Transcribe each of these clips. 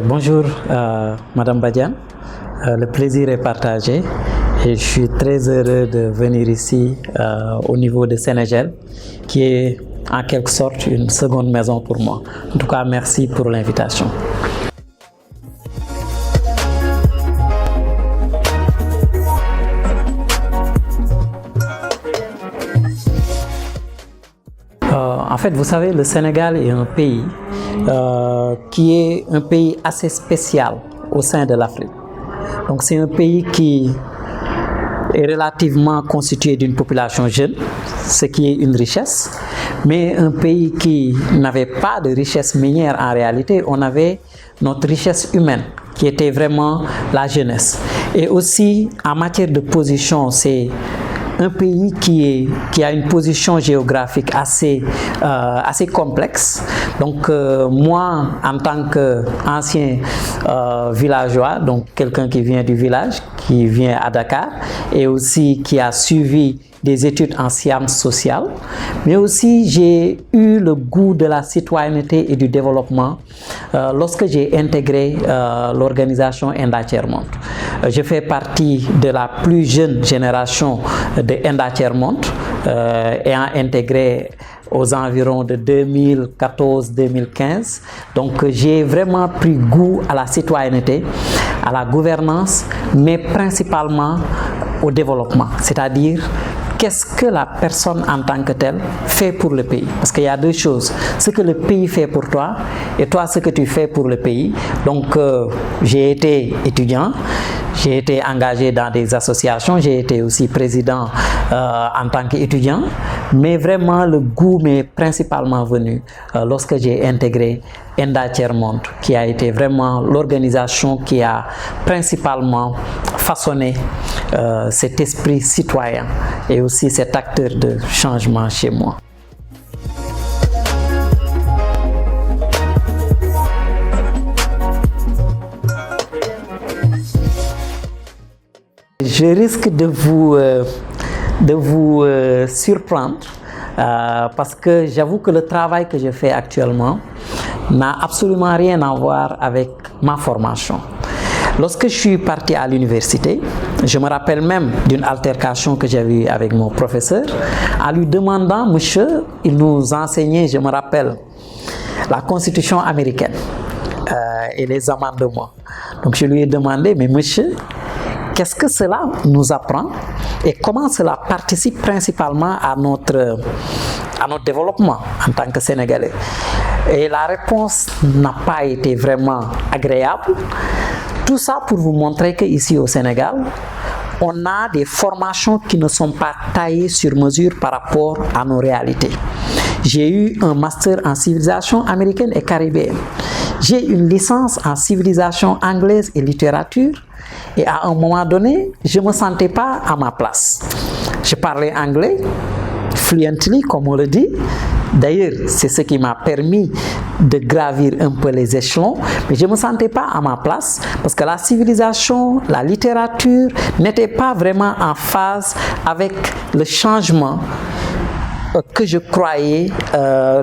Bonjour Madame Badiane, le plaisir est partagé et je suis très heureux de venir ici au niveau de Sénégel qui est en quelque sorte une seconde maison pour moi. En tout cas, merci pour l'invitation. En fait, vous savez, le Sénégal est un pays qui est un pays assez spécial au sein de l'Afrique. Donc c'est un pays qui est relativement constitué d'une population jeune, ce qui est une richesse, mais un pays qui n'avait pas de richesse minière en réalité. On avait notre richesse humaine qui était vraiment la jeunesse. Et aussi en matière de position, c'est un pays qui a une position géographique assez complexe. Donc moi, en tant qu'ancien villageois, donc quelqu'un qui vient du village, qui vient à Dakar, et aussi qui a suivi des études en sciences sociales, mais aussi j'ai eu le goût de la citoyenneté et du développement lorsque j'ai intégré l'organisation Enda Tiers-Monde. Je fais partie de la plus jeune génération de Enda Tiers-Monde, ayant intégré aux environs de 2014-2015. Donc j'ai vraiment pris goût à la citoyenneté, à la gouvernance, mais principalement au développement, c'est-à-dire qu'est-ce que la personne en tant que telle fait pour le pays? Parce qu'il y a deux choses, ce que le pays fait pour toi et toi ce que tu fais pour le pays. Donc j'ai été étudiant, j'ai été engagé dans des associations, j'ai été aussi président en tant qu'étudiant, mais vraiment le goût m'est principalement venu lorsque j'ai intégré Enda Tiers-Monde, qui a été vraiment l'organisation qui a principalement façonné cet esprit citoyen et aussi cet acteur de changement chez moi. Je risque de vous surprendre parce que j'avoue que le travail que je fais actuellement n'a absolument rien à voir avec ma formation. Lorsque je suis parti à l'université, je me rappelle même d'une altercation que j'avais eue avec mon professeur en lui demandant, monsieur, il nous enseignait, je me rappelle, la constitution américaine et les amendements. Donc je lui ai demandé, mais monsieur, qu'est-ce que cela nous apprend et comment cela participe principalement à notre développement en tant que Sénégalais? Et la réponse n'a pas été vraiment agréable. Tout ça pour vous montrer qu'ici au Sénégal, on a des formations qui ne sont pas taillées sur mesure par rapport à nos réalités. J'ai eu un master en civilisation américaine et caribéenne. J'ai une licence en civilisation anglaise et littérature. Et à un moment donné, je ne me sentais pas à ma place. Je parlais anglais, fluently, comme on le dit. D'ailleurs, c'est ce qui m'a permis de gravir un peu les échelons, mais je ne me sentais pas à ma place parce que la civilisation, la littérature n'était pas vraiment en phase avec le changement que je croyais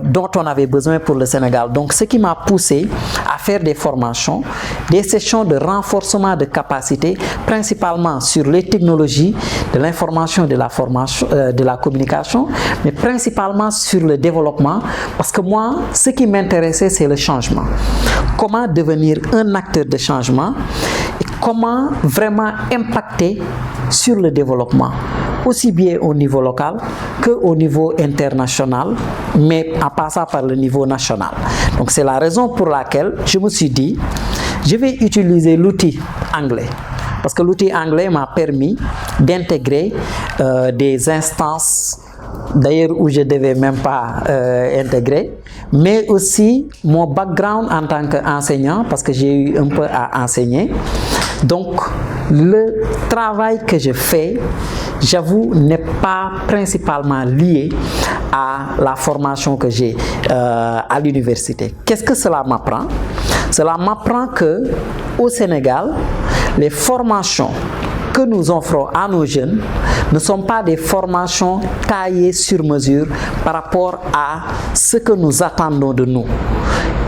dont on avait besoin pour le Sénégal. Donc ce qui m'a poussé à faire des formations, des sessions de renforcement de capacité, principalement sur les technologies de l'information, de la formation, de la communication, mais principalement sur le développement, parce que moi, ce qui m'intéressait, c'est le changement. Comment devenir un acteur de changement et comment vraiment impacter sur le développement, aussi bien au niveau local qu'au niveau international, mais en passant par le niveau national. Donc c'est la raison pour laquelle je me suis dit, je vais utiliser l'outil anglais. Parce que l'outil anglais m'a permis d'intégrer des instances, d'ailleurs où je ne devais même pas intégrer, mais aussi mon background en tant qu'enseignant, parce que j'ai eu un peu à enseigner. Donc, le travail que je fais, j'avoue, n'est pas principalement lié à la formation que j'ai à l'université. Qu'est-ce que cela m'apprend? Cela m'apprend que au Sénégal, les formations que nous offrons à nos jeunes ne sont pas des formations taillées sur mesure par rapport à ce que nous attendons de nous.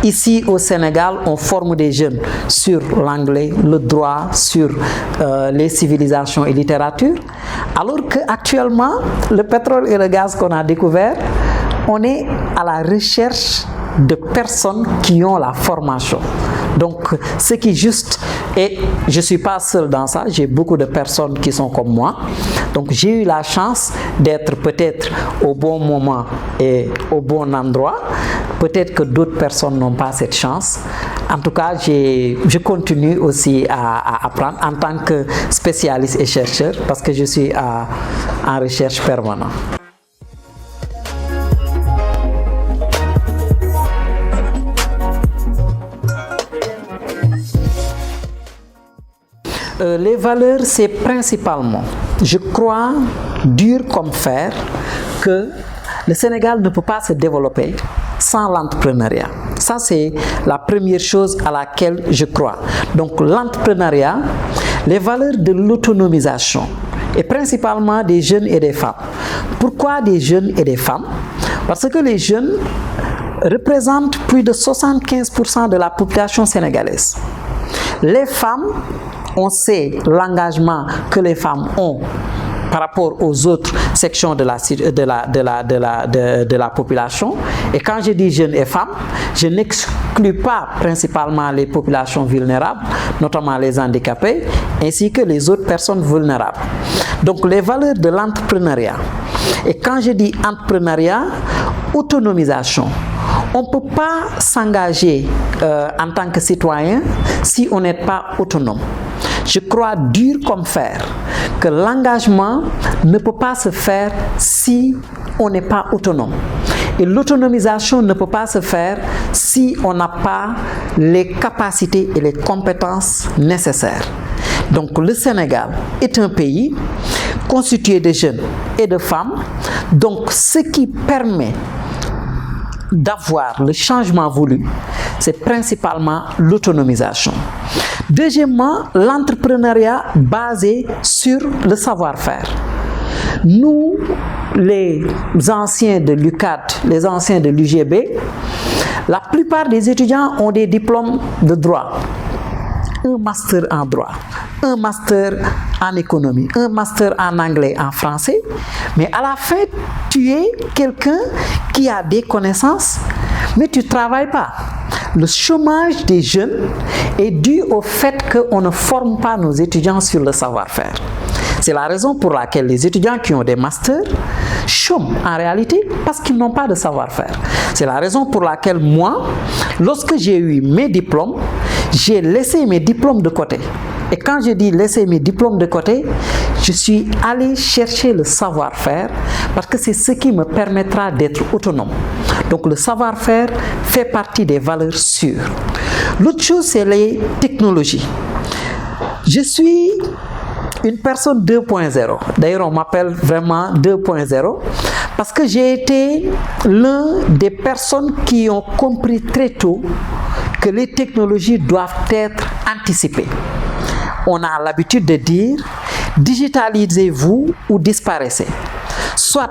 Ici au Sénégal, on forme des jeunes sur l'anglais, le droit, sur les civilisations et littérature, alors qu'actuellement, le pétrole et le gaz qu'on a découvert, on est à la recherche de personnes qui ont la formation. Donc, ce qui est juste, et je ne suis pas seul dans ça, j'ai beaucoup de personnes qui sont comme moi. Donc, j'ai eu la chance d'être peut-être au bon moment et au bon endroit. Peut-être que d'autres personnes n'ont pas cette chance. En tout cas, je continue aussi à apprendre en tant que spécialiste et chercheur parce que je suis en recherche permanente. Les valeurs, c'est principalement, je crois, dur comme fer, que le Sénégal ne peut pas se développer sans l'entrepreneuriat. Ça, c'est la première chose à laquelle je crois. Donc, l'entrepreneuriat, les valeurs de l'autonomisation, et principalement des jeunes et des femmes. Pourquoi des jeunes et des femmes? Parce que les jeunes représentent plus de 75% de la population sénégalaise. Les femmes, on sait l'engagement que les femmes ont par rapport aux autres sections de la population. Et quand je dis jeunes et femmes, je n'exclus pas principalement les populations vulnérables, notamment les handicapés, ainsi que les autres personnes vulnérables. Donc les valeurs de l'entrepreneuriat. Et quand je dis entrepreneuriat, autonomisation. On ne peut pas s'engager en tant que citoyen si on n'est pas autonome. Je crois dur comme fer que l'engagement ne peut pas se faire si on n'est pas autonome. Et l'autonomisation ne peut pas se faire si on n'a pas les capacités et les compétences nécessaires. Donc le Sénégal est un pays constitué de jeunes et de femmes. Donc ce qui permet d'avoir le changement voulu, c'est principalement l'autonomisation. Deuxièmement, l'entrepreneuriat basé sur le savoir-faire. Nous, les anciens de l'UCAD, les anciens de l'UGB, la plupart des étudiants ont des diplômes de droit. Un master en droit, un master en économie, un master en anglais, en français. Mais à la fin, tu es quelqu'un qui a des connaissances, mais tu ne travailles pas. Le chômage des jeunes est dû au fait qu'on ne forme pas nos étudiants sur le savoir-faire. C'est la raison pour laquelle les étudiants qui ont des masters chôment en réalité parce qu'ils n'ont pas de savoir-faire. C'est la raison pour laquelle moi, lorsque j'ai eu mes diplômes, j'ai laissé mes diplômes de côté. Et quand je dis laisser mes diplômes de côté, je suis allé chercher le savoir-faire parce que c'est ce qui me permettra d'être autonome. Donc le savoir-faire fait partie des valeurs sûres. L'autre chose, c'est les technologies. Je suis une personne 2.0. D'ailleurs, on m'appelle vraiment 2.0 parce que j'ai été l'un des personnes qui ont compris très tôt que les technologies doivent être anticipées. On a l'habitude de dire digitalisez-vous ou disparaissez. Soit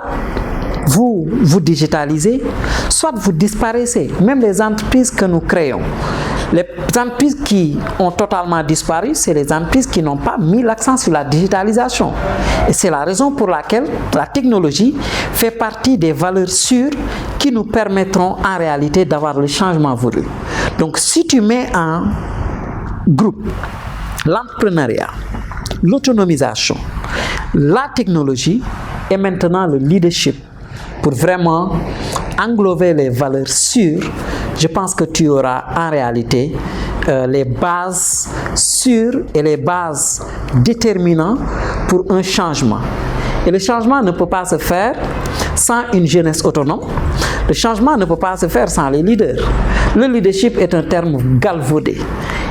vous digitalisez, soit vous disparaissez. Même les entreprises que nous créons. Les entreprises qui ont totalement disparu, c'est les entreprises qui n'ont pas mis l'accent sur la digitalisation. Et c'est la raison pour laquelle la technologie fait partie des valeurs sûres qui nous permettront en réalité d'avoir le changement voulu. Donc si tu mets en groupe l'entrepreneuriat, l'autonomisation, la technologie et maintenant le leadership pour vraiment englober les valeurs sûres, je pense que tu auras en réalité les bases sûres et les bases déterminantes pour un changement. Et le changement ne peut pas se faire sans une jeunesse autonome. Le changement ne peut pas se faire sans les leaders. Le leadership est un terme galvaudé.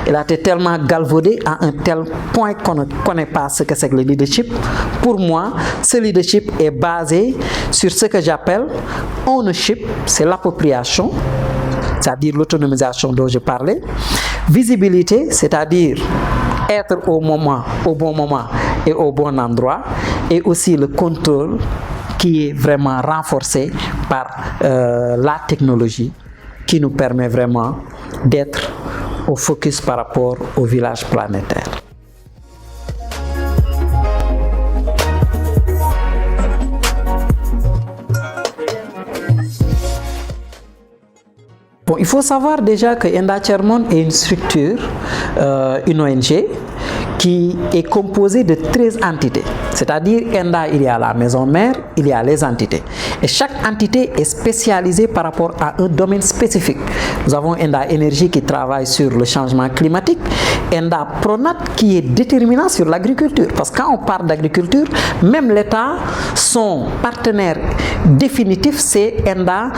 Il a été tellement galvaudé à un tel point qu'on ne connaît pas ce que c'est que le leadership. Pour moi, ce leadership est basé sur ce que j'appelle ownership, c'est l'appropriation, c'est-à-dire l'autonomisation dont je parlais. Visibilité, c'est-à-dire être au bon moment est au bon endroit et aussi le contrôle qui est vraiment renforcé par la technologie qui nous permet vraiment d'être au focus par rapport au village planétaire. Bon, il faut savoir déjà que Enda Thierno est une structure, une ONG, qui est composée de 13 entités. C'est-à-dire, Enda, il y a la maison mère, il y a les entités. Et chaque entité est spécialisée par rapport à un domaine spécifique. Nous avons Enda Énergie qui travaille sur le changement climatique, Enda Pronat qui est déterminant sur l'agriculture. Parce que quand on parle d'agriculture, même l'État, son partenaire définitif, c'est Enda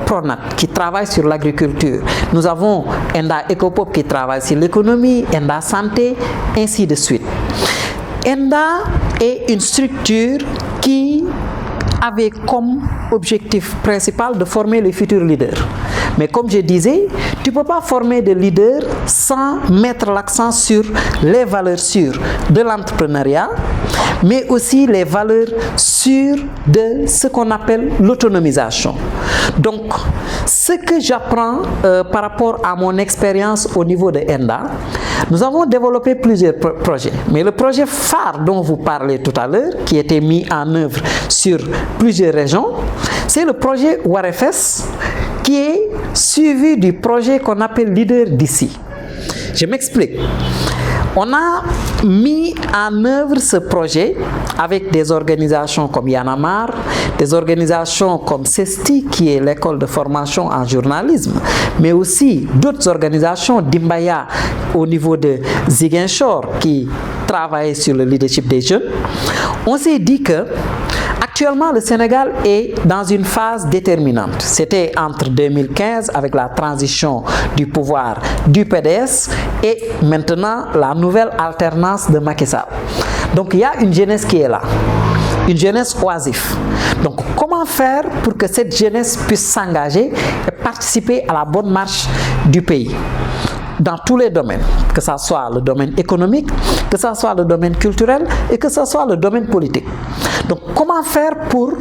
Pronat qui travaille sur l'agriculture. Nous avons Enda Ecopop qui travaille sur l'économie, Enda Santé, ainsi de suite. Enda est une structure qui avait comme objectif principal de former les futurs leaders. Mais comme je disais, tu ne peux pas former des leaders sans mettre l'accent sur les valeurs sûres de l'entrepreneuriat, mais aussi les valeurs sûres de ce qu'on appelle l'autonomisation. Donc, ce que j'apprends par rapport à mon expérience au niveau de Enda, nous avons développé plusieurs projets. Mais le projet phare dont vous parlez tout à l'heure, qui était mis en œuvre sur plusieurs régions, c'est le projet WAREFES, qui est suivi du projet qu'on appelle Leader d'ici. Je m'explique. On a mis en œuvre ce projet avec des organisations comme Yanamar, des organisations comme CESTI, qui est l'école de formation en journalisme, mais aussi d'autres organisations, Dimbaya au niveau de Ziguinchor, qui travaillent sur le leadership des jeunes. On s'est dit que actuellement, le Sénégal est dans une phase déterminante. C'était entre 2015 avec la transition du pouvoir du PDS et maintenant la nouvelle alternance de Macky Sall. Donc il y a une jeunesse qui est là, une jeunesse oisive. Donc comment faire pour que cette jeunesse puisse s'engager et participer à la bonne marche du pays ? Dans tous les domaines, que ce soit le domaine économique, que ce soit le domaine culturel et que ce soit le domaine politique. Donc, comment faire pour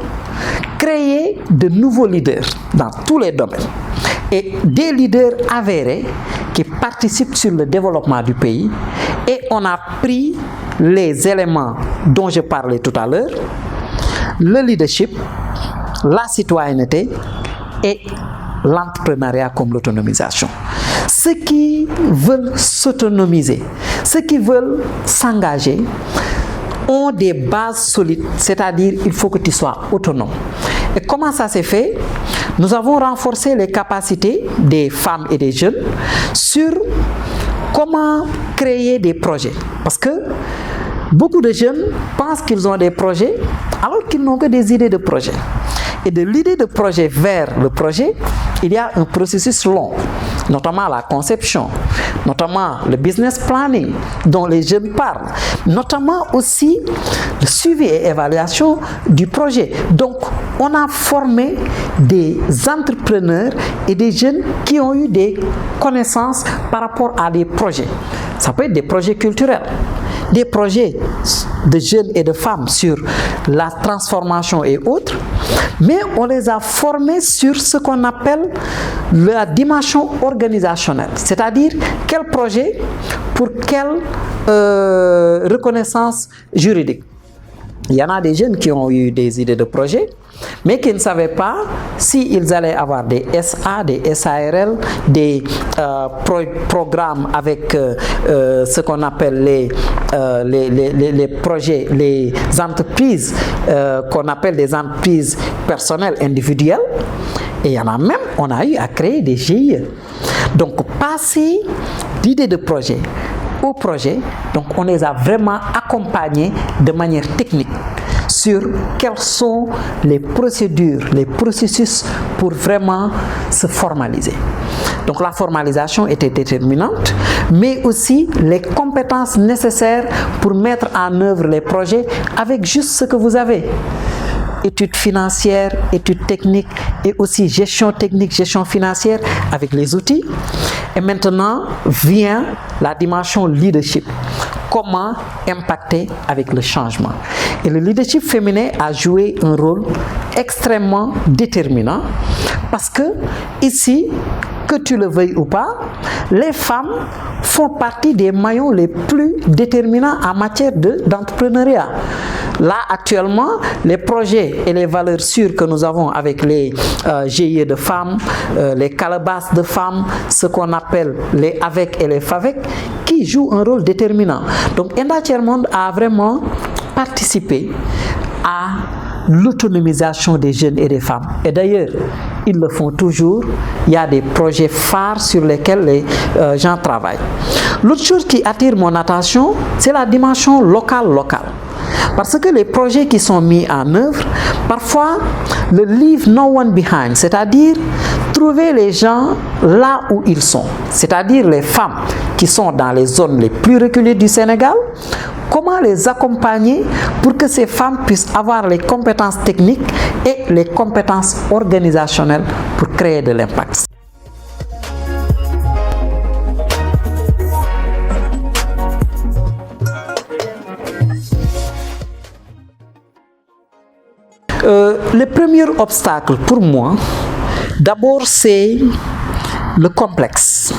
créer de nouveaux leaders dans tous les domaines et des leaders avérés qui participent sur le développement du pays. Et on a pris les éléments dont je parlais tout à l'heure, le leadership, la citoyenneté et l'entrepreneuriat comme l'autonomisation. Ceux qui veulent s'autonomiser, ceux qui veulent s'engager, ont des bases solides, c'est-à-dire il faut que tu sois autonome. Et comment ça s'est fait? Nous avons renforcé les capacités des femmes et des jeunes sur comment créer des projets. Parce que beaucoup de jeunes pensent qu'ils ont des projets alors qu'ils n'ont que des idées de projets. Et de l'idée de projet vers le projet, il y a un processus long, notamment la conception, notamment le business planning dont les jeunes parlent, notamment aussi le suivi et évaluation du projet. Donc, on a formé des entrepreneurs et des jeunes qui ont eu des connaissances par rapport à des projets. Ça peut être des projets culturels, des projets de jeunes et de femmes sur la transformation et autres, mais on les a formés sur ce qu'on appelle la dimension organisationnelle, c'est-à-dire quel projet pour quelle reconnaissance juridique. Il y en a des jeunes qui ont eu des idées de projet, mais qui ne savaient pas s'ils allaient avoir des SA, des SARL, des programmes avec ce qu'on appelle les projets, les entreprises qu'on appelle des entreprises personnelles individuelles. Et il y en a même, on a eu à créer des GIE. Donc, passer d'idées de projet au projet, donc on les a vraiment accompagnés de manière technique sur quelles sont les procédures, les processus pour vraiment se formaliser. Donc la formalisation était déterminante, mais aussi les compétences nécessaires pour mettre en œuvre les projets avec juste ce que vous avez. Études financières, études techniques et aussi gestion technique, gestion financière avec les outils. Et maintenant vient la dimension leadership. comment impacter avec le changement. Et le leadership féminin a joué un rôle extrêmement déterminant parce que ici, que tu le veuilles ou pas, les femmes font partie des maillons les plus déterminants en matière d'entrepreneuriat. Là, actuellement, les projets et les valeurs sûres que nous avons avec les GIE de femmes, les calebasses de femmes, ce qu'on appelle les AVEC et les FAVEC, qui jouent un rôle déterminant. Donc, Enda Tiers-Monde a vraiment participé à l'autonomisation des jeunes et des femmes. Et d'ailleurs, ils le font toujours. Il y a des projets phares sur lesquels les gens travaillent. L'autre chose qui attire mon attention, c'est la dimension locale. Parce que les projets qui sont mis en œuvre, parfois, le leave no one behind, c'est-à-dire trouver les gens là où ils sont, c'est-à-dire les femmes qui sont dans les zones les plus reculées du Sénégal, comment les accompagner pour que ces femmes puissent avoir les compétences techniques et les compétences organisationnelles pour créer de l'impact. Le premier obstacle pour moi, d'abord, c'est le complexe.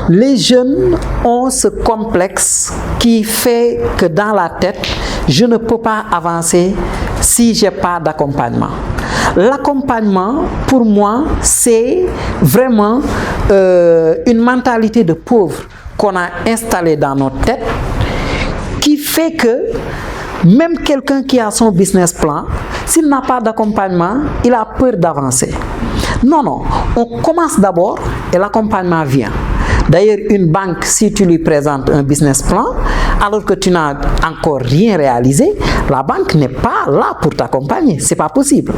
Les jeunes ont ce complexe qui fait que dans la tête, je ne peux pas avancer si je n'ai pas d'accompagnement. L'accompagnement, pour moi, c'est vraiment une mentalité de pauvre qu'on a installée dans notre tête qui fait que même quelqu'un qui a son business plan, s'il n'a pas d'accompagnement, il a peur d'avancer. Non, on commence d'abord et l'accompagnement vient. D'ailleurs, une banque, si tu lui présentes un business plan, alors que tu n'as encore rien réalisé, la banque n'est pas là pour t'accompagner. Ce n'est pas possible.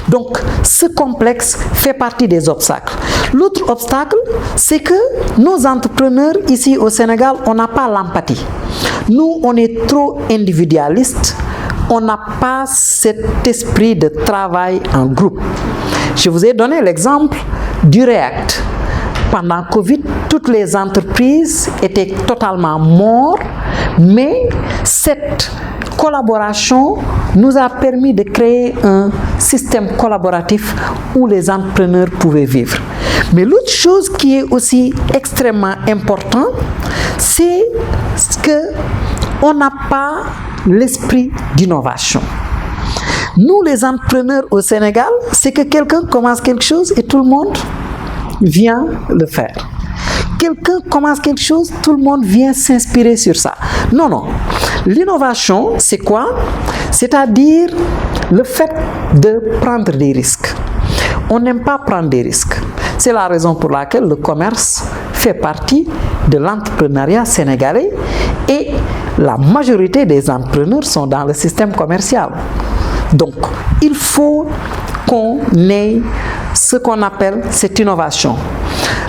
Donc, ce complexe fait partie des obstacles. L'autre obstacle, c'est que nos entrepreneurs ici au Sénégal, on n'a pas l'empathie. Nous, on est trop individualistes. On n'a pas cet esprit de travail en groupe. Je vous ai donné l'exemple du React. Pendant Covid, toutes les entreprises étaient totalement mortes, mais cette collaboration nous a permis de créer un système collaboratif où les entrepreneurs pouvaient vivre. Mais l'autre chose qui est aussi extrêmement importante, c'est qu'on n'a pas l'esprit d'innovation. Nous, les entrepreneurs au Sénégal, c'est que quelqu'un commence quelque chose et tout le monde vient le faire. Quelqu'un commence quelque chose, tout le monde vient s'inspirer sur ça. Non. L'innovation, c'est quoi? C'est-à-dire le fait de prendre des risques. On n'aime pas prendre des risques. C'est la raison pour laquelle le commerce fait partie de l'entrepreneuriat sénégalais et la majorité des entrepreneurs sont dans le système commercial. Donc, il faut qu'on ait ce qu'on appelle cette innovation.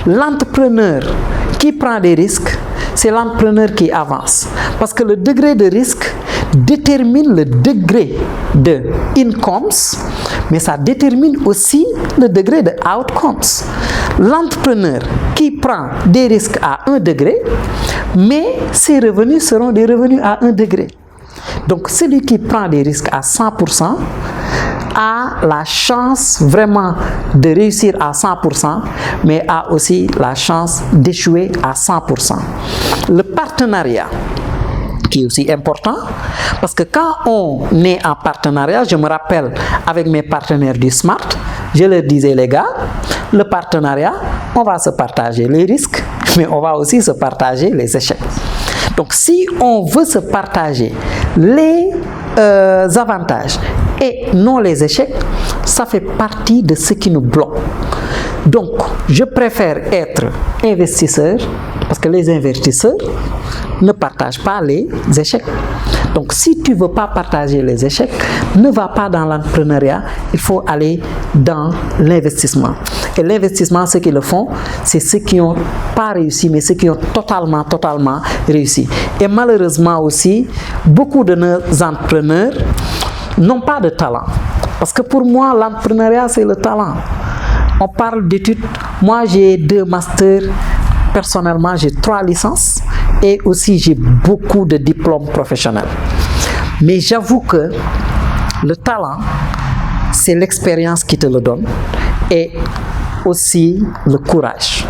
L'entrepreneur qui prend des risques, c'est l'entrepreneur qui avance. Parce que le degré de risque détermine le degré de incomes, mais ça détermine aussi le degré de outcomes. L'entrepreneur qui prend des risques à 1 degré, mais ses revenus seront des revenus à 1 degré. Donc celui qui prend des risques à 100% a la chance vraiment de réussir à 100%, mais a aussi la chance d'échouer à 100%. Le partenariat, qui est aussi important, parce que quand on est en partenariat, je me rappelle avec mes partenaires du Smart, je leur disais, les gars, le partenariat, on va se partager les risques, mais on va aussi se partager les échecs. Donc si on veut se partager les avantages et non les échecs, ça fait partie de ce qui nous bloque. Donc, je préfère être investisseur parce que les investisseurs ne partagent pas les échecs. Donc, si tu ne veux pas partager les échecs, ne va pas dans l'entrepreneuriat, il faut aller dans l'investissement. Et l'investissement, ceux qui le font, c'est ceux qui n'ont pas réussi, mais ceux qui ont totalement réussi. Et malheureusement aussi, beaucoup de nos entrepreneurs n'ont pas de talent. Parce que pour moi, l'entrepreneuriat, c'est le talent. On parle d'études. Moi, j'ai 2 masters. Personnellement, j'ai 3 licences. et aussi j'ai beaucoup de diplômes professionnels. Mais j'avoue que le talent, c'est l'expérience qui te le donne et aussi le courage.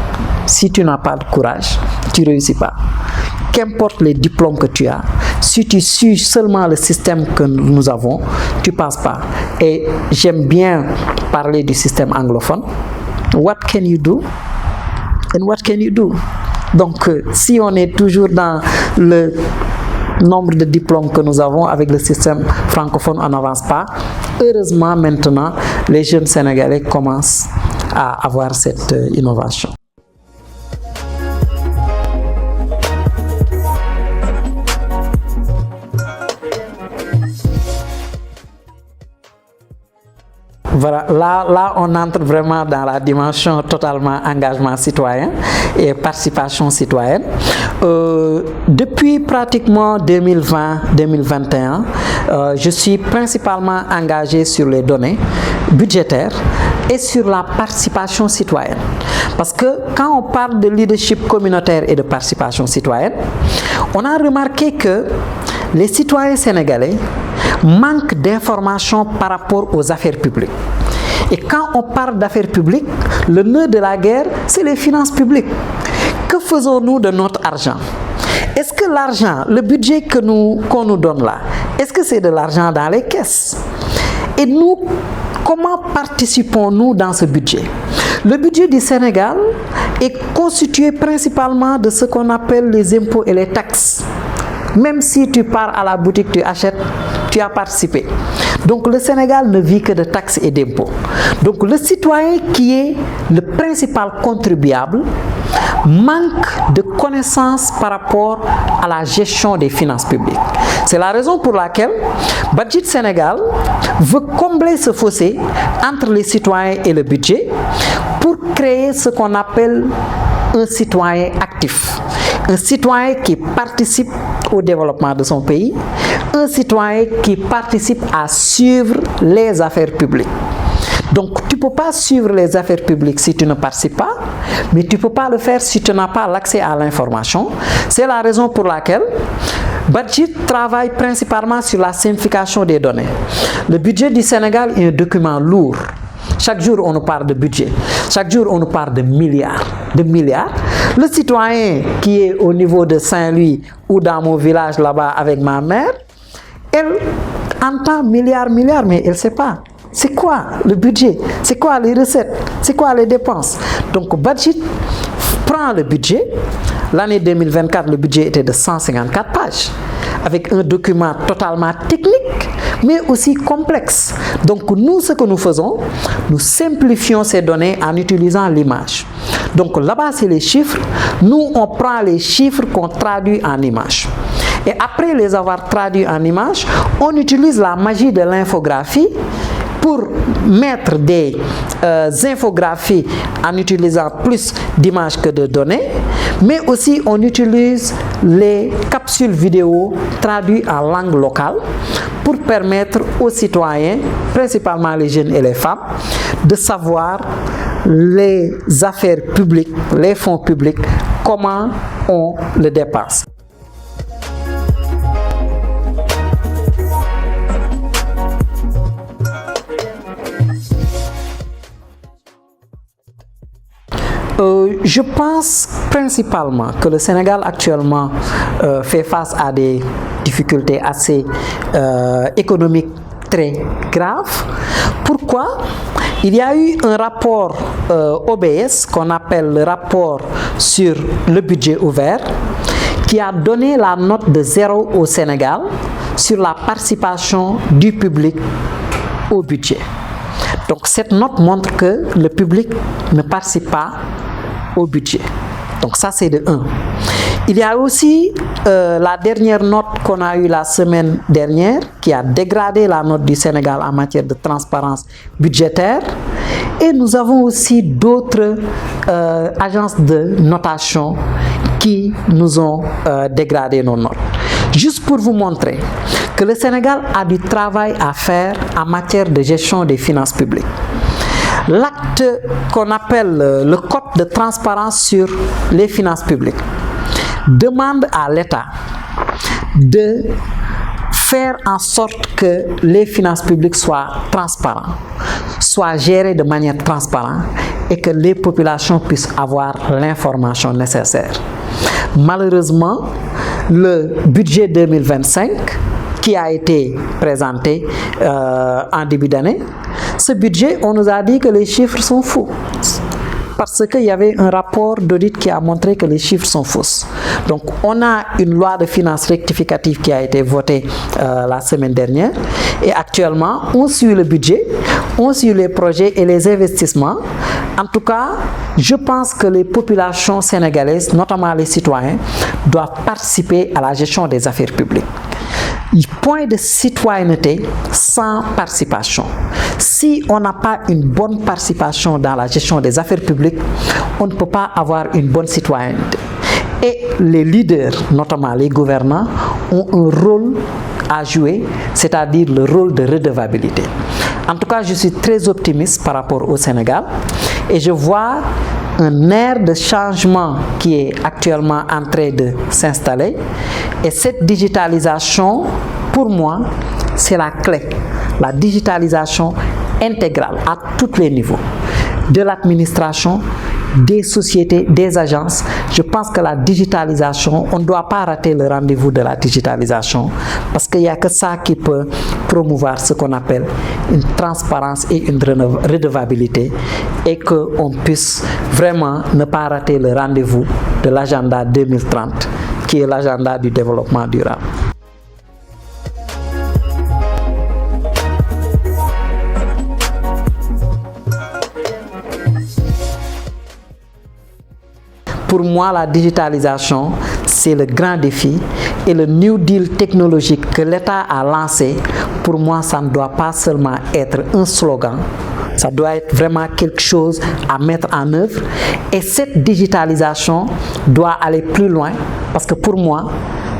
Si tu n'as pas de courage, tu ne réussis pas. Qu'importe les diplômes que tu as, si tu suis seulement le système que nous avons, tu ne passes pas. Et j'aime bien parler du système anglophone. What can you do? And what can you do? Donc, si on est toujours dans le nombre de diplômes que nous avons avec le système francophone, on n'avance pas. Heureusement, maintenant, les jeunes Sénégalais commencent à avoir cette innovation. Voilà, là, on entre vraiment dans la dimension totalement engagement citoyen et participation citoyenne. Depuis pratiquement 2020-2021, je suis principalement engagé sur les données budgétaires et sur la participation citoyenne. Parce que quand on parle de leadership communautaire et de participation citoyenne, on a remarqué que les citoyens sénégalais manquent d'informations par rapport aux affaires publiques. Et quand on parle d'affaires publiques, le nœud de la guerre, c'est les finances publiques. Que faisons-nous de notre argent? Est-ce que l'argent, le budget qu'on nous donne là, est-ce que c'est de l'argent dans les caisses? Et nous, comment participons-nous dans ce budget? Le budget du Sénégal est constitué principalement de ce qu'on appelle les impôts et les taxes. Même si tu pars à la boutique, tu achètes, tu as participé. Donc le Sénégal ne vit que de taxes et d'impôts. Donc le citoyen qui est le principal contribuable manque de connaissances par rapport à la gestion des finances publiques. C'est la raison pour laquelle Budget Sénégal veut combler ce fossé entre les citoyens et le budget pour créer ce qu'on appelle un citoyen actif. Un citoyen qui participe au développement de son pays, un citoyen qui participe à suivre les affaires publiques. Donc, tu ne peux pas suivre les affaires publiques si tu ne participes pas, mais tu ne peux pas le faire si tu n'as pas l'accès à l'information. C'est la raison pour laquelle Budget travaille principalement sur la simplification des données. Le budget du Sénégal est un document lourd. Chaque jour, on nous parle de budget. Chaque jour, on nous parle de milliards. Le citoyen qui est au niveau de Saint-Louis ou dans mon village là-bas avec ma mère, elle entend milliards, mais elle ne sait pas. C'est quoi le budget? C'est quoi les recettes? C'est quoi les dépenses? Donc, Budget prend le budget. L'année 2024, le budget était de 154 pages, avec un document totalement technique, mais aussi complexe. Donc, nous, ce que nous faisons, nous simplifions ces données en utilisant l'image. Donc, là-bas, c'est les chiffres. Nous, on prend les chiffres qu'on traduit en images. Et après les avoir traduits en images, on utilise la magie de l'infographie pour mettre des infographies en utilisant plus d'images que de données, mais aussi on utilise les capsules vidéo traduites en langue locale pour permettre aux citoyens, principalement les jeunes et les femmes, de savoir les affaires publiques, les fonds publics, comment on le dépense. Je pense principalement que le Sénégal actuellement fait face à des difficultés assez économiques très graves. Pourquoi? Il y a eu un rapport OBS qu'on appelle le rapport sur le budget ouvert qui a donné la note de 0 au Sénégal sur la participation du public au budget. Donc cette note montre que le public ne participe pas au budget. Donc ça c'est de 1. Il y a aussi la dernière note qu'on a eue la semaine dernière qui a dégradé la note du Sénégal en matière de transparence budgétaire. Et nous avons aussi d'autres agences de notation qui nous ont dégradé nos notes. Juste pour vous montrer que le Sénégal a du travail à faire en matière de gestion des finances publiques. L'acte qu'on appelle le code de transparence sur les finances publiques demande à l'État de faire en sorte que les finances publiques soient transparentes, soient gérées de manière transparente et que les populations puissent avoir l'information nécessaire. Malheureusement, le budget 2025 qui a été présenté en début d'année, ce budget, on nous a dit que les chiffres sont faux. Parce qu'il y avait un rapport d'audit qui a montré que les chiffres sont fausses. Donc, on a une loi de finances rectificative qui a été votée la semaine dernière. Et actuellement, on suit le budget, on suit les projets et les investissements. En tout cas, je pense que les populations sénégalaises, notamment les citoyens, doivent participer à la gestion des affaires publiques. Point de citoyenneté sans participation. Si on n'a pas une bonne participation dans la gestion des affaires publiques, on ne peut pas avoir une bonne citoyenneté. Et les leaders, notamment les gouvernants, ont un rôle à jouer, c'est-à-dire le rôle de redevabilité. En tout cas, je suis très optimiste par rapport au Sénégal et je vois un air de changement qui est actuellement en train de s'installer. Et cette digitalisation, pour moi, c'est la clé. La digitalisation intégrale à tous les niveaux, de l'administration, des sociétés, des agences. Je pense que la digitalisation, on ne doit pas rater le rendez-vous de la digitalisation parce qu'il n'y a que ça qui peut promouvoir ce qu'on appelle une transparence et une redevabilité et qu'on puisse vraiment ne pas rater le rendez-vous de l'agenda 2030 qui est l'agenda du développement durable. Pour moi, la digitalisation, c'est le grand défi et le New Deal technologique que l'État a lancé, pour moi, ça ne doit pas seulement être un slogan, ça doit être vraiment quelque chose à mettre en œuvre. Et cette digitalisation doit aller plus loin parce que pour moi,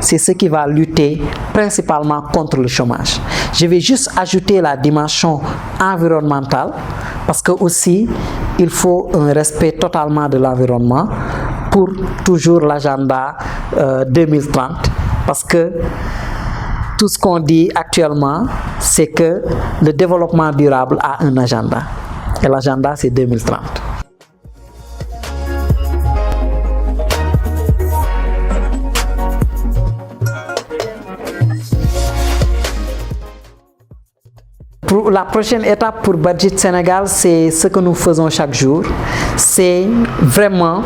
c'est ce qui va lutter principalement contre le chômage. Je vais juste ajouter la dimension environnementale parce que aussi, il faut un respect totalement de l'environnement pour toujours l'agenda 2030 parce que tout ce qu'on dit actuellement, c'est que le développement durable a un agenda et l'agenda c'est 2030. Pour la prochaine étape pour Badjit Sénégal, c'est ce que nous faisons chaque jour, c'est vraiment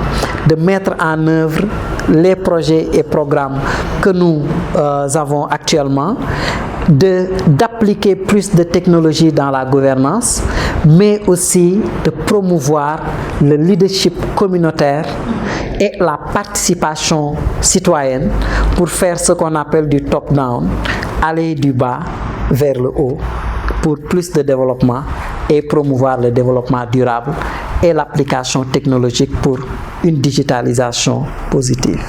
de mettre en œuvre les projets et programmes que nous avons actuellement, d'appliquer plus de technologies dans la gouvernance, mais aussi de promouvoir le leadership communautaire et la participation citoyenne pour faire ce qu'on appelle du top-down, aller du bas vers le haut, pour plus de développement et promouvoir le développement durable et l'application technologique pour une digitalisation positive.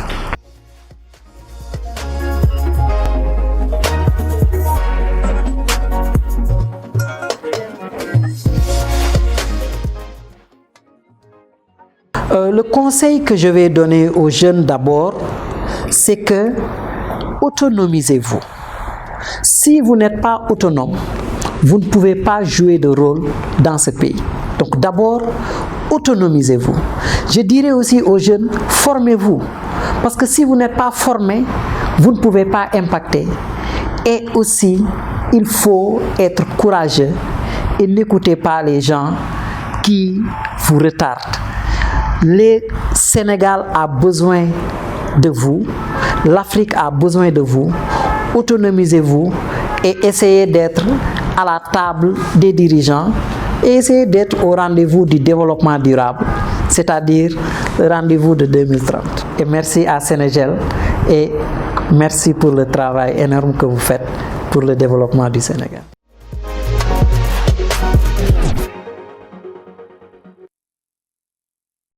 Le conseil que je vais donner aux jeunes d'abord, c'est que autonomisez-vous. Si vous n'êtes pas autonome, vous ne pouvez pas jouer de rôle dans ce pays. Donc d'abord, autonomisez-vous. Je dirais aussi aux jeunes, formez-vous. Parce que si vous n'êtes pas formé, vous ne pouvez pas impacter. Et aussi, il faut être courageux et n'écoutez pas les gens qui vous retardent. Le Sénégal a besoin de vous, l'Afrique a besoin de vous. Autonomisez-vous et essayez d'être à la table des dirigeants et essayez d'être au rendez-vous du développement durable, c'est-à-dire le rendez-vous de 2030. Et merci à Sénégel et merci pour le travail énorme que vous faites pour le développement du Sénégal.